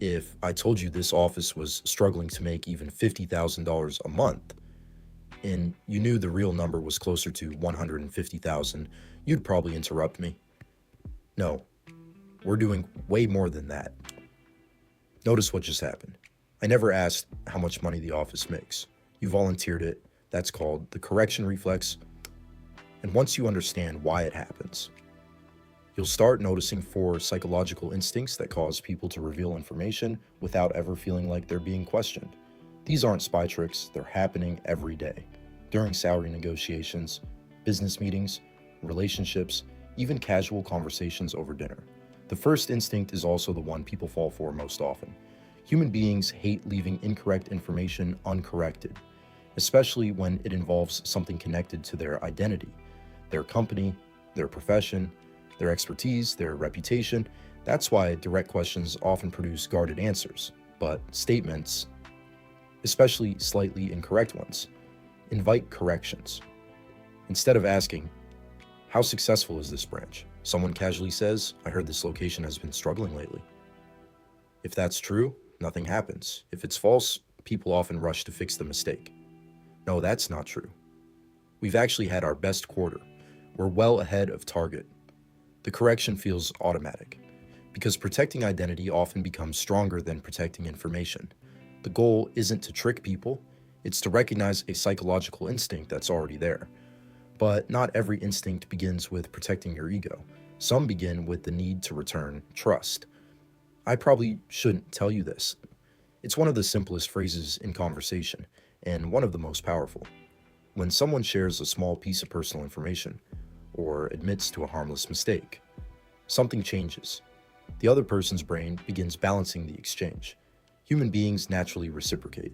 If I told you this office was struggling to make even $50,000 a month, and you knew the real number was closer to 150,000, you'd probably interrupt me. No, we're doing way more than that. Notice what just happened. I never asked how much money the office makes. You volunteered it. That's called the correction reflex. And once you understand why it happens, you'll start noticing four psychological instincts that cause people to reveal information without ever feeling like they're being questioned. These aren't spy tricks, they're happening every day. During salary negotiations, business meetings, relationships, even casual conversations over dinner. The first instinct is also the one people fall for most often. Human beings hate leaving incorrect information uncorrected, especially when it involves something connected to their identity, their company, their profession, their expertise, their reputation. That's why direct questions often produce guarded answers, but statements, especially slightly incorrect ones, invite corrections. Instead of asking, "How successful is this branch?" someone casually says, "I heard this location has been struggling lately." If that's true, nothing happens. If it's false, people often rush to fix the mistake. No, that's not true. We've actually had our best quarter. We're well ahead of target. The correction feels automatic, because protecting identity often becomes stronger than protecting information. The goal isn't to trick people, it's to recognize a psychological instinct that's already there. But not every instinct begins with protecting your ego. Some begin with the need to return trust. I probably shouldn't tell you this. It's one of the simplest phrases in conversation, and one of the most powerful. When someone shares a small piece of personal information, or admits to a harmless mistake, something changes. The other person's brain begins balancing the exchange. Human beings naturally reciprocate.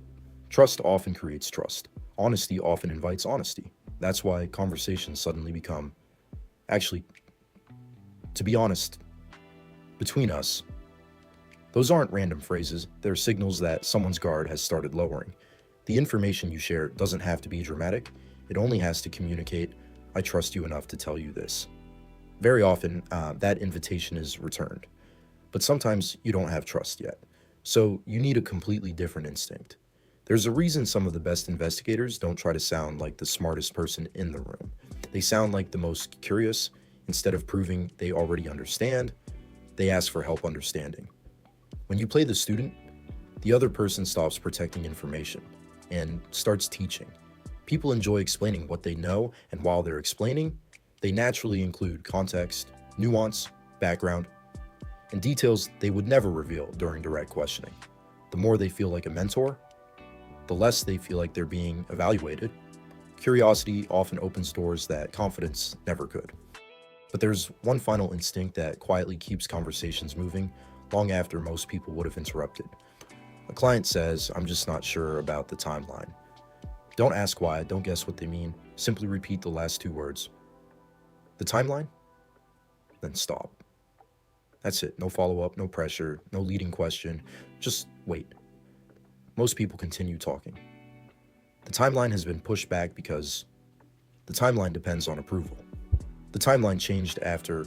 Trust often creates trust. Honesty often invites honesty. That's why conversations suddenly become, actually, to be honest, between us, those aren't random phrases, they're signals that someone's guard has started lowering. The information you share doesn't have to be dramatic, it only has to communicate, "I trust you enough to tell you this." Very often, that invitation is returned. But sometimes you don't have trust yet, so you need a completely different instinct. There's a reason some of the best investigators don't try to sound like the smartest person in the room. They sound like the most curious. Instead of proving they already understand, they ask for help understanding. When you play the student, the other person stops protecting information and starts teaching. People enjoy explaining what they know, and while they're explaining, they naturally include context, nuance, background, and details they would never reveal during direct questioning. The more they feel like a mentor, the less they feel like they're being evaluated. Curiosity often opens doors that confidence never could. But there's one final instinct that quietly keeps conversations moving long after most people would have interrupted. A client says, "I'm just not sure about the timeline." Don't ask why, don't guess what they mean. Simply repeat the last two words. "The timeline?" Then stop. That's it. No follow-up, no pressure, no leading question. Just wait. Most people continue talking. The timeline has been pushed back because the timeline depends on approval. The timeline changed after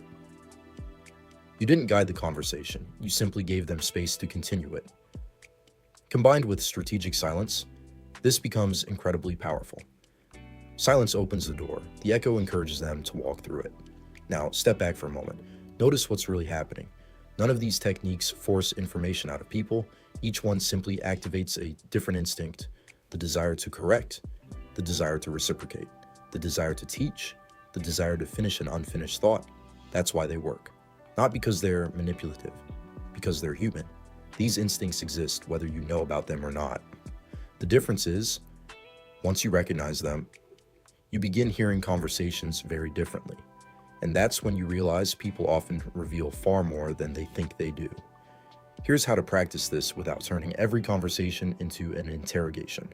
you didn't guide the conversation, you simply gave them space to continue it. Combined with strategic silence, this becomes incredibly powerful. Silence opens the door, the echo encourages them to walk through it. Now, step back for a moment. Notice what's really happening. None of these techniques force information out of people, each one simply activates a different instinct: the desire to correct, the desire to reciprocate, the desire to teach, the desire to finish an unfinished thought. That's why they work. Not because they're manipulative, because they're human. These instincts exist whether you know about them or not. The difference is, once you recognize them, you begin hearing conversations very differently. And that's when you realize people often reveal far more than they think they do. Here's how to practice this without turning every conversation into an interrogation.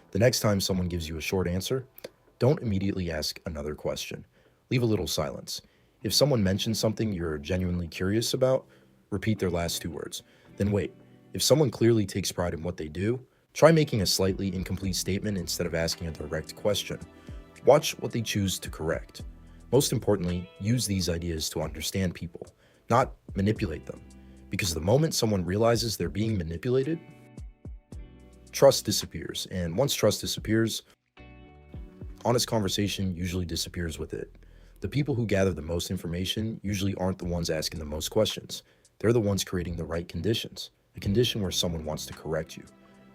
The next time someone gives you a short answer, don't immediately ask another question. Leave a little silence. If someone mentions something you're genuinely curious about, repeat their last two words. Then wait. If someone clearly takes pride in what they do, try making a slightly incomplete statement instead of asking a direct question. Watch what they choose to correct. Most importantly, use these ideas to understand people, not manipulate them. Because the moment someone realizes they're being manipulated, trust disappears. And once trust disappears, honest conversation usually disappears with it. The people who gather the most information usually aren't the ones asking the most questions. They're the ones creating the right conditions. A condition where someone wants to correct you.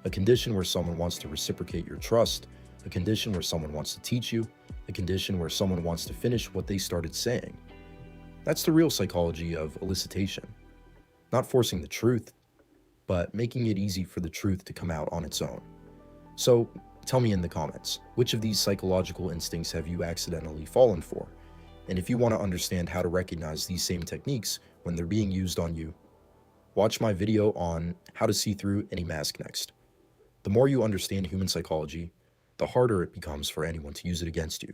A condition where someone wants to reciprocate your trust. A condition where someone wants to teach you. A condition where someone wants to finish what they started saying. That's the real psychology of elicitation. Not forcing the truth, but making it easy for the truth to come out on its own. So, tell me in the comments, which of these psychological instincts have you accidentally fallen for? And if you want to understand how to recognize these same techniques when they're being used on you, watch my video on how to see through any mask next. The more you understand human psychology, the harder it becomes for anyone to use it against you.